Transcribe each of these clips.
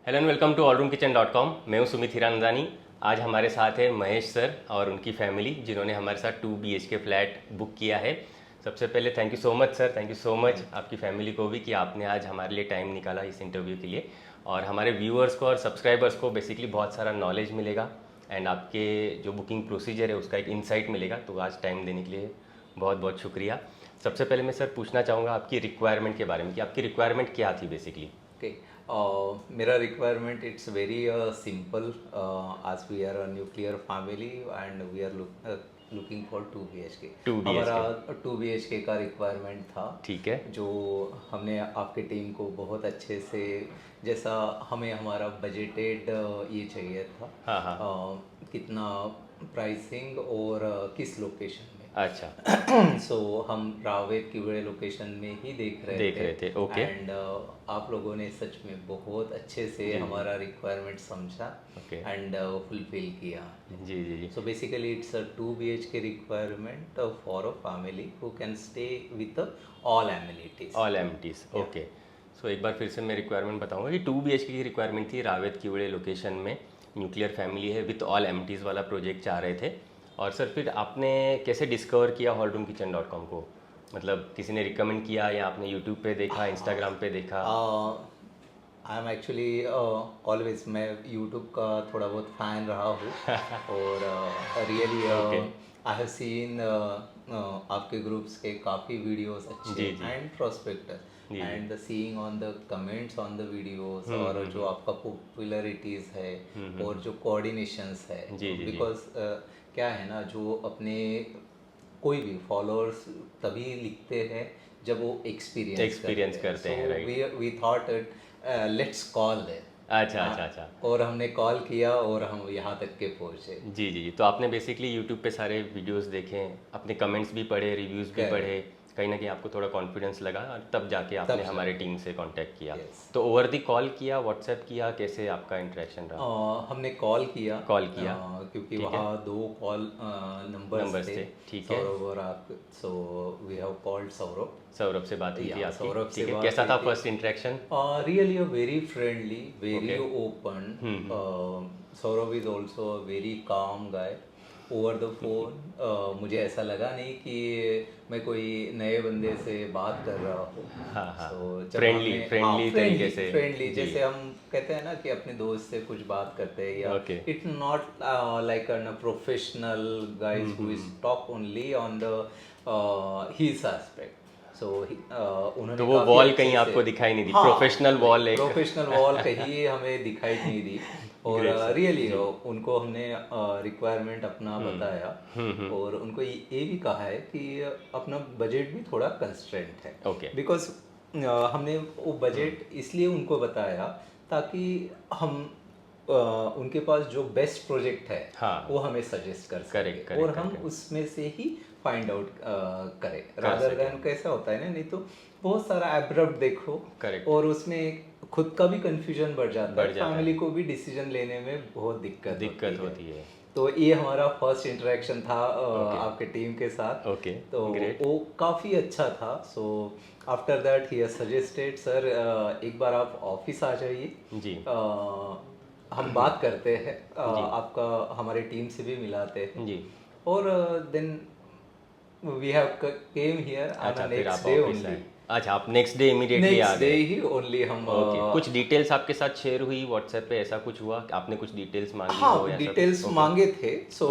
Hello and welcome to allroomkitchen.com। मैं हूं सुमित हिरानंदानी। आज हमारे साथ है महेश सर और उनकी फैमिली, जिन्होंने हमारे साथ 2 BHK फ्लैट बुक किया है। सबसे पहले thank you so much sir, thank you so much आपकी फैमिली को भी कि आपने आज हमारे लिए टाइम निकाला इस इंटरव्यू के लिए। और हमारे व्यूअर्स को और सब्सक्राइबर्स को बेसिकली बहुत सारा नॉलेज मिलेगा एंड आपके जो बुकिंग प्रोसीजर है उसका एक इंसाइट मिलेगा। तो आज टाइम देने के लिए बहुत बहुत शुक्रिया। सबसे पहले मैं सर पूछना चाहूँगा आपकी रिक्वायरमेंट के बारे में कि आपकी रिक्वायरमेंट क्या थी बेसिकली। Okay. मेरा requirement it's very simple as we are a nuclear family and we are looking for 2 BHK। 2 हमारा BHK 2 BHK का requirement था, ठीक है। जो हमने आपके टीम को बहुत अच्छे से, जैसा हमें हमारा बजटेड ये चाहिए था। हाँ हाँ। कितना प्राइसिंग और किस लोकेशन में। अच्छा सो हम रावेत की बड़े लोकेशन में ही देख रहे थे। ओके। एंड आप लोगों ने सच में बहुत अच्छे से हमारा रिक्वायरमेंट समझा ओके। एंड फुलफिल किया। जी जी जी। So basically it's a 2 BHK requirement for a family who can stay with all amenities. All amenities okay. So एक बार फिर से मैं रिक्वायरमेंट बताऊंगा कि 2 BHK की रिक्वायरमेंट थी, रावेत की बड़े लोकेशन में, न्यूक्लियर फैमिली है, विथ ऑल एमिटीज़ वाला प्रोजेक्ट चाह रहे थे। और सर फिर आपने कैसे डिस्कवर किया allroomkitchen.com को? मतलब किसी ने रिकमेंड किया या आपने यूट्यूब पे देखा, इंस्टाग्राम पे देखा? आई एम एक्चुअली ऑलवेज, मैं यूट्यूब का थोड़ा बहुत फ़ैन रहा हूँ और रियली आई हैव सीन आपके ग्रुप्स के काफ़ी वीडियोस अच्छे and prospector and seeing on the comments on the videos, और जो आपका पॉपुलैरिटीज़ है और जो कोऑर्डिनेशंस है, बिकॉज क्या है ना, जो अपने कोई भी फॉलोअर्स तभी लिखते हैं जब वो एक्सपीरियंस करते हैं। Right. We thought let's call them. अच्छा अच्छा अच्छा। और हमने कॉल किया और हम यहाँ तक के पहुँचे। जी जी जी। तो आपने बेसिकली यूट्यूब पे सारे वीडियोस देखे, अपने कमेंट्स भी पढ़े, रिव्यूज़ भी पढ़े, कहीं ना कहीं आपको थोड़ा कॉन्फिडेंस लगा और तब जाके आपने हमारे टीम से कांटेक्ट किया। तो ओवर द कॉल किया, व्हाट्सएप किया, कैसे आपका इंटरेक्शन रहा? हमने कॉल किया क्योंकि वहाँ 2 कॉल नंबर्स थे। ठीक है। सौरभ और आप, so we have called Saurabh. Saurabh से बात हुई थी आपकी? सौरभ से बात कैसा था first interaction? Really a very friendly, very open. Saurabh is also a very calm guy. Over the phone मुझे ऐसा लगा नहीं कि मैं कोई नए बंदे से बात कर रहा हूँ। फ्रेंडली तरीके से, फ्रेंडली जैसे हम कहते हैं ना कि अपने दोस्त से कुछ बात करते हैं, या it's not like a professional guys who is talk only on the his aspect. उन्होंने तो वो वॉल कहीं आपको दिखाई नहीं दी? प्रोफेशनल वॉल कहीं हमें दिखाई नहीं दी। और रियली उनको हमने रिक्वायरमेंट अपना बताया और उनको ये भी कहा है कि अपना बजट भी थोड़ा कंस्ट्रेंट है। बिकॉज हमने वो बजट इसलिए उनको बताया ताकि हम उनके पास जो बेस्ट प्रोजेक्ट है वो हमें सजेस्ट कर सके और हम उसमें से ही फाइंड आउट करें, रादर देन कैसा होता है ना, नहीं तो बहुत सारा एब्रप्ट देखो और उसमें खुद का भी कंफ्यूजन बढ़ जाता है, फैमिली को भी डिसीजन लेने में बहुत दिक्कत होती है। तो ये हमारा फर्स्ट इंटरेक्शन था आपके टीम के साथ। तो वो काफ़ी अच्छा था। So after that he suggested, sir एक बार आप ऑफिस आ जाइए जी, हम बात करते हैं, आपका हमारे टीम से भी मिलाते हैं जी। और then we have came here on next day only. अच्छा, आप नेक्स्ट डे इमीडिएटली आ गए? ही ओनली हम कुछ डिटेल्स आपके साथ शेयर हुई व्हाट्सएप पे, ऐसा कुछ हुआ? आपने कुछ डिटेल्स मांगी? हाँ, डिटेल्स मांगे थे। सो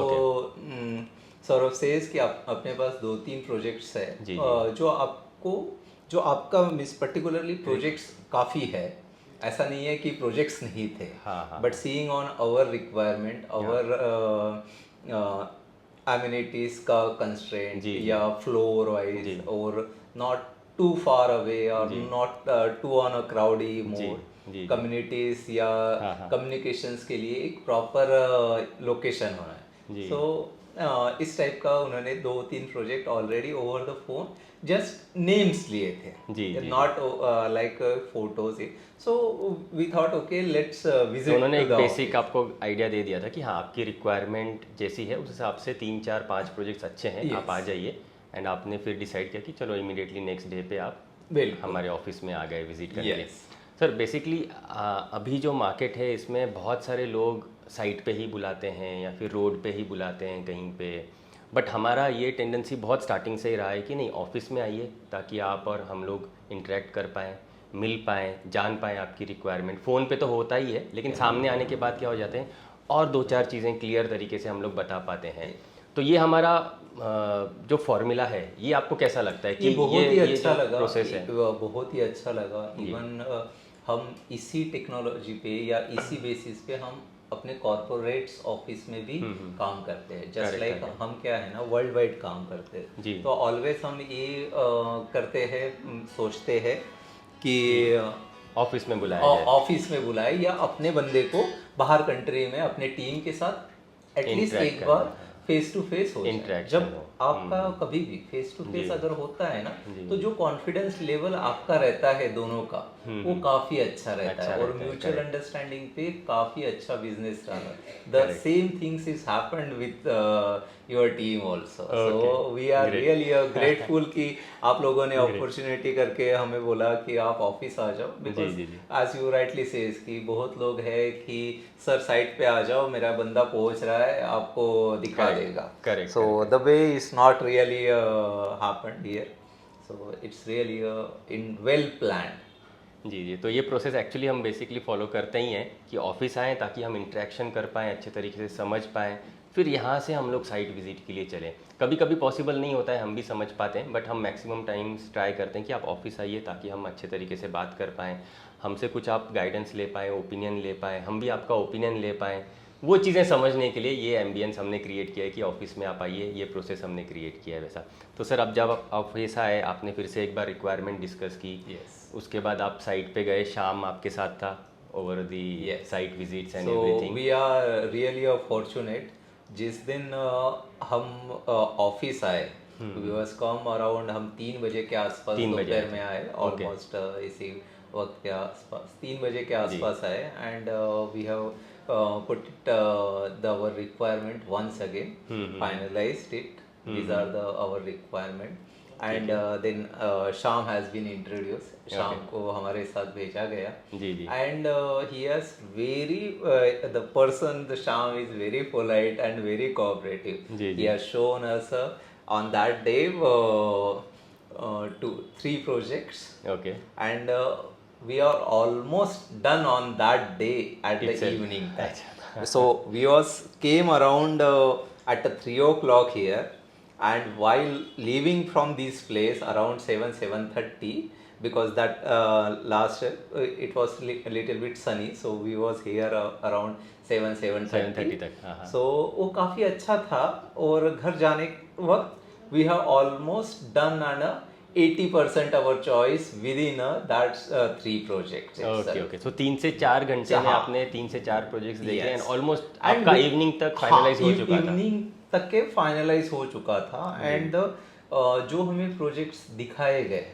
सौरभ सेज कि आप अपने पास 2-3 प्रोजेक्ट्स है जो आपका मिस पर्टिकुलरली प्रोजेक्ट्स काफ़ी है, ऐसा नहीं है कि प्रोजेक्ट्स नहीं थे, but seeing on our requirement, our amenities का कंस्ट्रेंट या फ्लोर वाइज, और नॉट टू फार अवे और not too on a crowdy mode, communities या कम्युनिकेशंस के लिए एक प्रॉपर लोकेशन होना है। सो इस टाइप का उन्होंने 2-3 project already over the phone just names लिए थे, not like photos. So we thought okay let's visit. उन्होंने एक बेसिक आपको आइडिया दे दिया था कि हाँ, आपकी रिक्वायरमेंट जैसी है उस हिसाब से 3-4-5 प्रोजेक्ट्स अच्छे हैं, आप आ जाइए। एंड आपने फिर डिसाइड किया कि चलो इमीडिएटली नेक्स्ट डे पे आप हमारे ऑफिस में आ गए विजिट करने के लिए। सर बेसिकली अभी जो मार्केट है इसमें बहुत सारे लोग साइट पे ही बुलाते हैं या फिर रोड पे ही बुलाते हैं कहीं पे, बट हमारा ये टेंडेंसी बहुत स्टार्टिंग से ही रहा है कि नहीं ऑफिस में आइए ताकि आप और हम लोग इंटरेक्ट कर पाएँ, मिल पाएँ, जान पाएँ आपकी रिक्वायरमेंट। फ़ोन पे तो होता ही है लेकिन सामने आने के बाद क्या हो जाते हैं और दो चार चीज़ें क्लियर तरीके से हम लोग बता पाते हैं। तो ये हमारा जो फॉर्मूला है ये आपको कैसा लगता है कि ये बहुत ही अच्छा जो लगा, प्रोसेस है? बहुत ही अच्छा लगा। इवन हम इसी टेक्नोलॉजी पे या इसी बेसिस पे हम अपने कॉर्पोरेट्स ऑफिस में भी काम करते हैं। जस्ट लाइक हम क्या है ना वर्ल्ड वाइड काम करते हैं, जी। तो ऑलवेज हम ये करते हैं, सोचते हैं कि ऑफिस में बुलाया जाए, ऑफिस में बुलाए या अपने बंदे को बाहर कंट्री में अपने टीम के साथ एटलीस्ट Interact एक बार फेस टू फेस हो जाए। Interaction जब हो। आपका कभी भी फेस टू फेस अगर होता है ना, जी। तो जो कॉन्फिडेंस लेवल आपका रहता है दोनों का, वो काफी अच्छा रहता अच्छा है और रहता है, म्यूचुअल अंडरस्टैंडिंग पे काफी अच्छा बिजनेस रहा है। The same things is happened with your team also. So we are really grateful कि आप लोगों ने अपॉर्चुनिटी करके हमें बोला कि आप ऑफिस आ जाओ, because as you rightly says कि बहुत लोग है कि सर साइट पे आ जाओ, मेरा बंदा पहुंच रहा है, आपको दिखा देगा। Correct, So the way is not really happened here. So it's really in well planned. जी जी। तो ये प्रोसेस एक्चुअली हम बेसिकली फॉलो करते ही हैं कि ऑफिस आएँ ताकि हम इंटरेक्शन कर पाएँ, अच्छे तरीके से समझ पाएँ, फिर यहाँ से हम लोग साइट विजिट के लिए चलें। कभी कभी पॉसिबल नहीं होता है, हम भी समझ पाते हैं, बट हम मैक्सिमम टाइम्स ट्राई करते हैं कि आप ऑफिस आइए ताकि हम अच्छे तरीके से बात कर पाएँ, हमसे कुछ आप गाइडेंस ले पाएँ, ओपिनियन ले पाएँ, हम भी आपका ओपिनियन ले पाएँ। वो चीज़ें समझने के लिए ये एम्बियंस हमने क्रिएट किया है कि ऑफिस में आप आइए, ये प्रोसेस हमने क्रिएट किया है वैसा। तो सर अब जब आप ऑफिस आए, आपने फिर से एक बार रिक्वायरमेंट डिस्कस की, उसके बाद आप साइट पे गए, शाम आपके साथ था over the site visits and everything. We are really fortunate. जिस दिन हम ऑफिस आए, वी वाज कम अराउंड, हम 3 बजे के आसपास दोपहर में आए, ऑलमोस्ट इसी वक्त के आसपास 3 बजे के आसपास आए, and we have put it our requirement once again, finalized it. These are our requirement, and then Sham has been introduced. Sham को हमारे साथ भेजा गया, and he has very the person, the Sham is very polite and very cooperative. He has shown us on that day 3 projects, and we are almost done on that day at the evening time. So we came around at 3 o'clock here, and while leaving from this place around 7:30, because that last it was a little bit sunny, so we was here around 7:30 तक। so वो काफ़ी अच्छा था। और घर जाने वक्त we have almost done and 80% our choice within that 3 projects itself. Okay. सो 3 से 4 घंटे में आपने 3 से 4 प्रोजेक्ट्स देखे एंड ऑलमोस्ट आपका इवनिंग तक फाइनलाइज हो चुका था। इवनिंग तक के फाइनलाइज हो चुका था, एंड जो हमें प्रोजेक्ट्स दिखाए गए,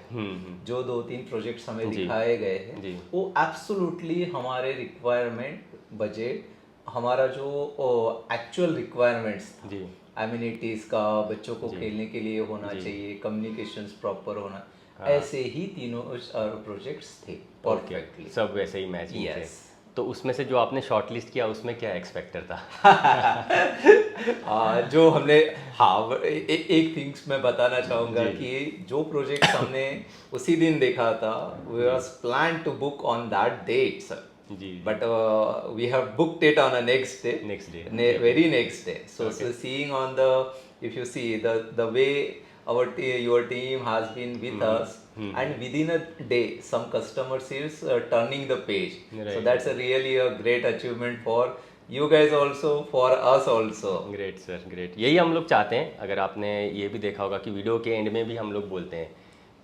जो 2-3 प्रोजेक्ट्स हमें दिखाए गए हैं, वो एब्सोल्युटली हमारे रिक्वायरमेंट, बजट, हमारा जो एक्चुअल रिक्वायरमेंट्स, एमिनिटीज का बच्चों को खेलने के लिए होना चाहिए, कम्युनिकेशंस प्रॉपर होना, ऐसे ही तीनों प्रोजेक्ट्स थे परफेक्टली, सब वैसे ही मैचिंग थे। तो उसमें से जो आपने शॉर्टलिस्ट किया उसमें क्या एक्सपेक्टर था? जो हमने एक थिंग्स मैं बताना चाहूँगा कि जो प्रोजेक्ट हमने उसी दिन देखा था, we was plan to book on that date sir, but we have booked it on a next day, very next day. So seeing on the, if you see the way your team has been with us, and within a day some customers is turning the page, so that's a really a great achievement for you guys also, for us also. Great sir, great. यही हम लोग चाहते हैं। अगर आपने ये भी देखा होगा कि वीडियो के एंड में भी हम लोग बोलते हैं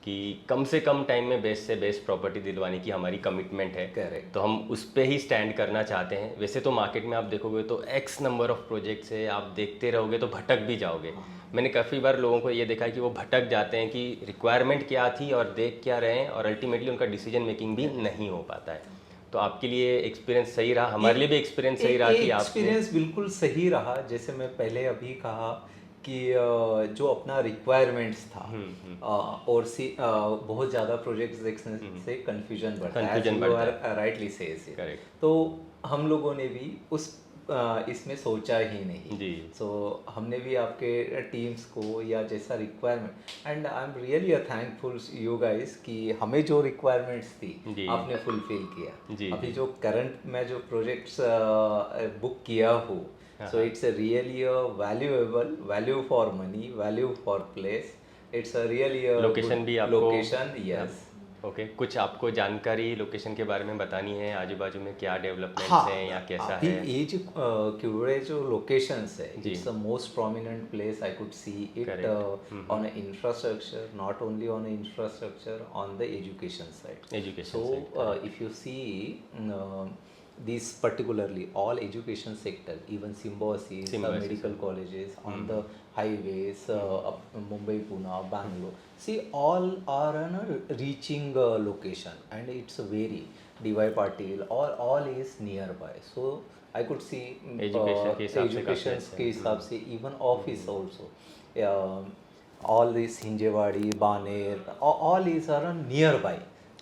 कि कम से कम टाइम में बेस्ट से बेस्ट प्रॉपर्टी दिलवाने की हमारी कमिटमेंट है। Correct. तो हम उस पे ही स्टैंड करना चाहते हैं। वैसे तो मार्केट में आप देखोगे तो एक्स नंबर ऑफ प्रोजेक्ट्स है, आप देखते रहोगे तो भटक भी जाओगे। मैंने काफ़ी बार लोगों को ये देखा है कि वो भटक जाते हैं कि रिक्वायरमेंट क्या थी और देख क्या रहे हैं, और अल्टीमेटली उनका डिसीजन मेकिंग भी नहीं हो पाता है। तो आपके लिए एक्सपीरियंस सही रहा, हमारे लिए भी एक्सपीरियंस सही रहा कि आप एक्सपीरियंस बिल्कुल सही रहा। जैसे मैं पहले अभी कहा कि जो अपना रिक्वायरमेंट्स था और बहुत ज़्यादा प्रोजेक्ट्स देखने से कंफ्यूजन बढ़ता है, Confusion बढ़ता है। Rightly says it. Correct. तो हम लोगों ने भी उस इसमें सोचा ही नहीं। जी। सो हमने भी आपके टीम्स को या जैसा requirement, and I am really thankful you guys कि हमें जो रिक्वायरमेंट्स थी जी। आपने फुलफिल किया। जी, अभी जी। जो करंट में जो प्रोजेक्ट्स बुक किया हो, so it's really a valuable, value for money, value for place, it's really location भी आपको लोकेशन, यस। ओके, कुछ आपको जानकारी लोकेशन के बारे में बतानी है, आजू बाजू में क्या डेवलपमेंट्स हाँ, हैं या कैसा अभी है? ये जो क्यूबे जो लोकेशंस है, जी। It's the most prominent place I could see it Correct. on infrastructure, not only on infrastructure, on the education side. Education So side, if you see these particularly all education sector, even symbiosis, Symbiosis, medical colleges on the highways, up Mumbai, Pune, Bangalore, see all are on a reaching location, and it's very DY Patil, all is nearby. So I could see Education के हिसाब से काफी education अच्छा है। के हिसाब से even office also. All this Hinjewadi, Baner, all is are nearby.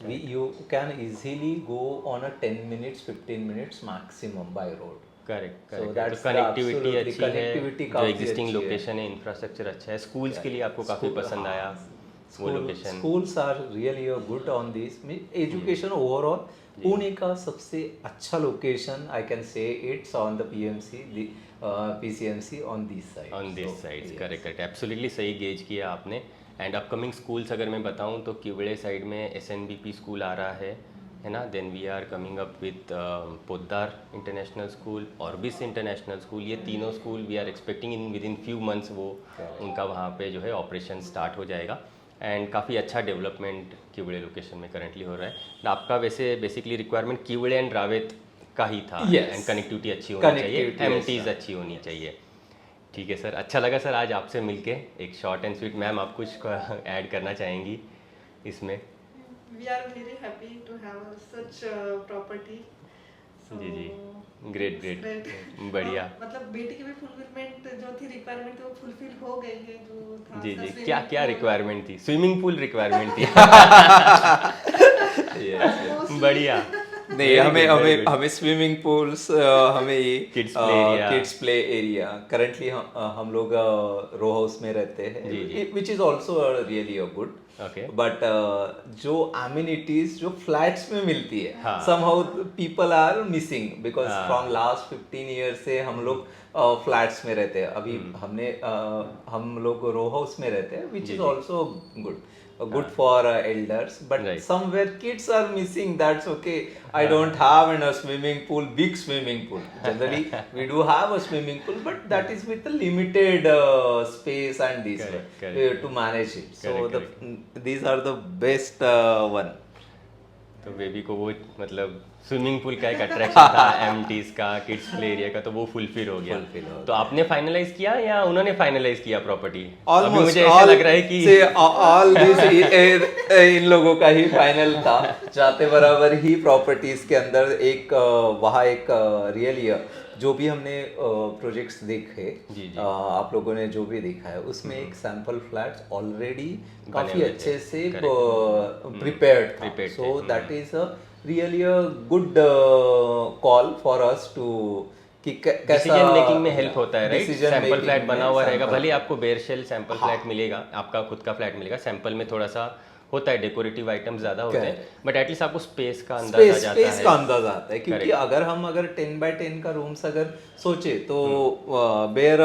You can easily go on a 10 minutes, 15 minutes maximum by road. Correct So correct. that's तो कनेक्टिविटी absolutely अच्छी है, connectivity जो काफी एग्जिस्टिंग अच्छी है। लोकेशन है, infrastructure अच्छा है, स्कूल्स के लिए आपको काफ़ी पसंद आया वो लोकेशन? Schools are really good on this. Education overall, Pune का सबसे अच्छा location I can say it's on the PMC, PCMC on this side. On this sides, correct correct, absolutely सही गेज किया आपने। एंड अपकमिंग स्कूल्स अगर मैं बताऊं तो किवड़े साइड में SNBP स्कूल आ रहा है ना। Then we are coming up with Poddar international school, Orbis international school. ये तीनों school we are expecting in within few months वो उनका वहाँ पे जो है ऑपरेशन स्टार्ट हो जाएगा। एंड काफ़ी अच्छा डेवलपमेंट किवड़े लोकेशन में करंटली हो रहा है। आपका वैसे बेसिकली रिक्वायरमेंट किवड़े एंड रावेत का ही था, Yes. एंड कनेक्टिविटी अच्छी होनी चाहिए, Connectivity, yes, MTs अच्छी होनी चाहिए। ठीक है सर, अच्छा लगा सर आज आपसे मिलके। एक शॉर्ट एंड स्वीट, मैम आप कुछ ऐड करना चाहेंगी इसमें? We are very happy to have such property. So, जी जी, ग्रेट it's ग्रेट, great. बढ़िया। मतलब बेटी की भी फुलफिलमेंट जो थी रिक्वायरमेंट वो फुलफिल हो गई है, जो था जी उसका जी, swimming क्या क्या pool, रिक्वायरमेंट थी? स्विमिंग पूल रिक्वायरमेंट थी। mostly बढ़िया। नहीं, Very हमें good, very हमें good. हमें स्विमिंग पूल्स, हमें ये Kids play area. Kids play area. Currently हम लोग रो हाउस में रहते जी, जी। हैं, which is also really a good. Okay, but जो एमिनिटीज जो फ्लैट्स में मिलती है, हाँ। Somehow people are missing, because हाँ। फ्रॉम लास्ट 15 ईयर्स से हम लोग फ्लैट्स में रहते हैं। अभी हम लोग रो हाउस में रहते हैं, विच जी, इज जी। Also good for elders, but Right. somewhere kids are missing. That's okay. I don't have a swimming pool, big swimming pool. Generally we do have a swimming pool, but that is with a limited space and this Correct, way, correct. to manage it. So Correct, these are the best one. तो baby को वो मतलब swimming pool का एक attraction था, MTs का, kids play area का, तो वो फुलफिल हो गया। Fulfill हो तो आपने फाइनलाइज किया या उन्होंने फाइनलाइज किया प्रॉपर्टी? अभी Almost मुझे ऐसा लग रहा है कि say all this इन लोगों का ही फाइनल था। जाते बराबर ही प्रॉपर्टीज के अंदर एक वहाँ एक रियली जो भी हमने प्रोजेक्ट्स देखे, जी, जी। आप लोगों ने जो भी देखा है उसमें एक सैंपल फ्लैट्स ऑलरेडी बने काफी हुए थे। अच्छे से Correct. प्रिपेयर्ड था। Prepared सो थे। That is really a good call for us to कि कैसा डिसीजन मेकिंग में हेल्प होता है, right? Decision sample making flat बना में हुआ रहेगा, sample भले आपको बेयर शेल सैंपल हाँ। फ्लैट मिलेगा, आपका खुद का फ्लैट मिलेगा, सैंपल में थोड़ा सा होता है, डेकोरेटिव आइटम्स ज्यादा होते हैं, बट एटलीस्ट आपको स्पेस का अंदाजा जाता स्पेस है। का अंदाजा आता है, क्योंकि Correct. अगर 10 by 10 का रूम्स अगर सोचे तो बेयर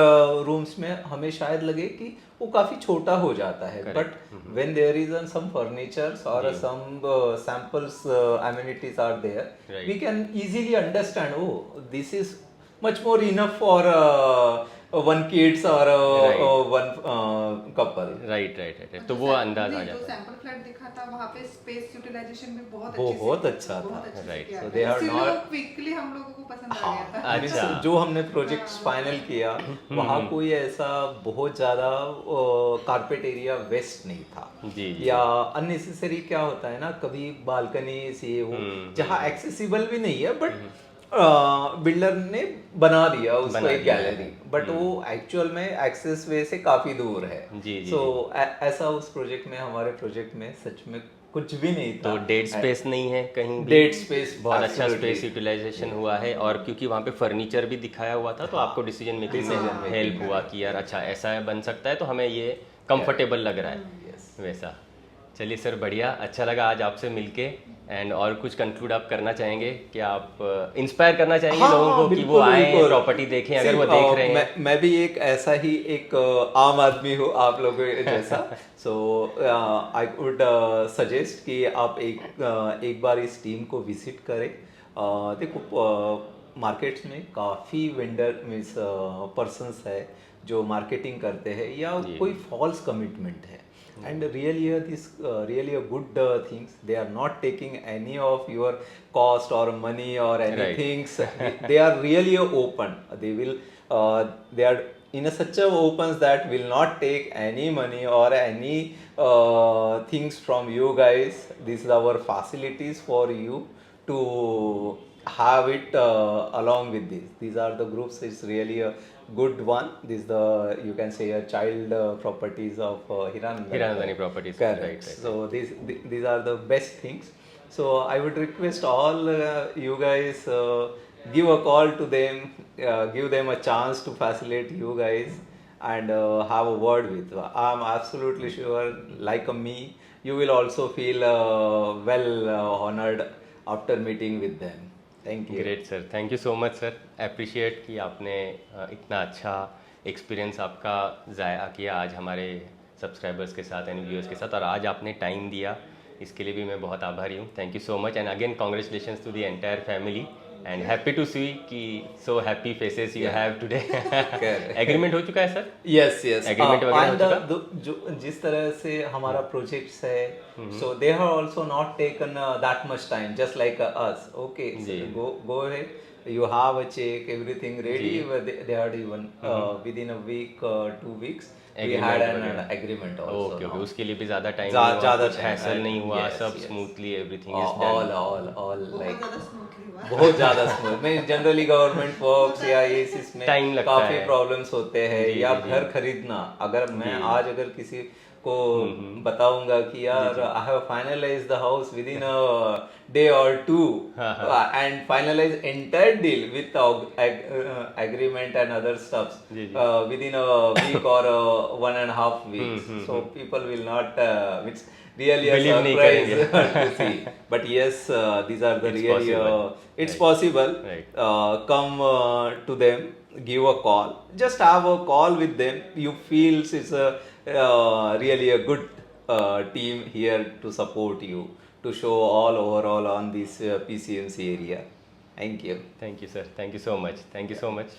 रूम्स में हमें शायद लगे कि वो काफी छोटा हो जाता है, but when there is some furnitures और some samples amenities are there, Right. We can easily understand oh this is much more enough for one kids और Right. One couple. Right right right, तो वो अंदाज आ जो जाता है। Sample flat दिखा था वहाँ पे स्पेस यूटिलाइजेशन भी बहुत बहुत से- अच्छा था। बहुत अच्छे से Right. किया So गया। they are इसीलिए not- वो क्विकली हम लोगों को पसंद आ गया था। अच्छा। जो हमने प्रोजेक्ट्स फाइनल किया वहाँ कोई ऐसा बहुत ज्यादा कारपेट एरिया वेस्ट नहीं था, जी, जी। या अननेसेसरी क्या होता है ना, कभी बालकनी से वो जहाँ एक्सेसिबल भी नहीं है, बट बिल्डर ने बना दिया उसको बना एक दिया गैलरी, बट वो एक्चुअल में एक्सेस वे से काफी दूर है। जी, जी, सो ऐसा उस प्रोजेक्ट में, हमारे प्रोजेक्ट में सच में कुछ भी नहीं था। तो डेड स्पेस नहीं है कहीं भी, डेड स्पेस बहुत अच्छा स्पेस यूटिलाइजेशन हुआ है। और क्योंकि वहाँ पे फर्नीचर भी दिखाया हुआ था तो आपको डिसीजन मेकिंग में हेल्प हुआ कि यार अच्छा ऐसा बन सकता है, तो हमें ये कंफर्टेबल लग रहा है वैसा। चलिए सर, बढ़िया, अच्छा लगा आज आपसे मिलके। एंड और कुछ कंक्लूड आप करना चाहेंगे कि आप इंस्पायर करना चाहेंगे हाँ, लोगों को कि वो बिल्कुल, आए बिल्कुल। प्रॉपर्टी देखें अगर See, वो देख रहे हैं? मैं भी एक ऐसा ही एक आम आदमी हूँ आप लोगों के जैसा। सो आई वुड सजेस्ट कि आप एक बार इस टीम को विजिट करें। देखो, मार्केट्स में काफ़ी वेंडर मीन्स पर्सनस है जो मार्केटिंग करते हैं या कोई फॉल्स कमिटमेंट है। And really, this really a good things. They are not taking any of your cost or money or anything. They are really open. They will. They are in a such a opens that will not take any money or any things from you guys. These are our facilities for you to have it along with this. These are the groups. It's really a good one. This the, you can say, a child properties of Hiranandani. Hiranandani Properties. Correct. Right. So these are the best things. So I would request all you guys, give a call to them, give them a chance to facilitate you guys, and have a word with. I'm absolutely sure, like me, you will also feel well honored after meeting with them. Thank you. Great sir, thank you so much sir. Appreciate कि आपने इतना अच्छा experience आपका ज़ाया किया आज हमारे subscribers के साथ एंड व्यूअर्स के साथ, और आज आपने टाइम दिया, इसके लिए भी मैं बहुत आभारी हूँ। Thank you so much and again congratulations to the entire family and happy to see कि so happy faces you have today. Agreement हो चुका है सर? यस यस, एग्रीमेंट वगैरह हो चुका? जो जिस तरह से हमारा प्रोजेक्ट्स है, so they have also not taken that much time just like us. Okay, go ahead, you have a check, everything ready. They had even within a week, 2 weeks we had an agreement also. Okay okay, उसके लिए भी ज़्यादा time ज़्यादा hassle नहीं हुआ, yes, सब yes. Smoothly everything is done. all like ज़्यादा smoothly हुआ। बहुत ज्यादा स्मूथ में। जनरली गवर्नमेंट वर्क्स या इसमें Time लगता काफी है। प्रॉब्लम्स होते हैं, या घर खरीदना। अगर मैं आज अगर किसी को बताऊंगा कि यार I have finalise the house within a day और 2 and finalise entire deal with agreement and other stuffs within a week और 1.5 weeks, so people will not really a Believe नहीं surprise to see. But yes, these are the It's really possible. it's Right. possible. Right. Come to them, give a call, just have a call with them. You feel it's a really a good team here to support you, to show all overall on this PCMC area. Thank you. Thank you sir, thank you so much, thank you so much.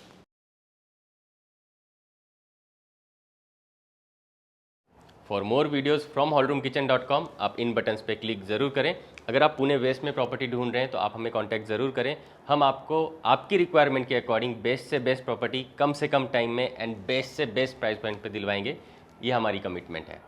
For more videos from hallroomkitchen.com आप इन buttons पे click ज़रूर करें। अगर आप Pune waste में property ढूंढ रहे हैं तो आप हमें कांटेक्ट ज़रूर करें। हम आपको आपकी रिक्वायरमेंट के अकॉर्डिंग बेस्ट से बेस्ट प्रॉपर्टी कम से कम टाइम में एंड बेस्ट से बेस्ट प्राइस पॉइंट पे दिलवाएंगे। ये हमारी कमिटमेंट है।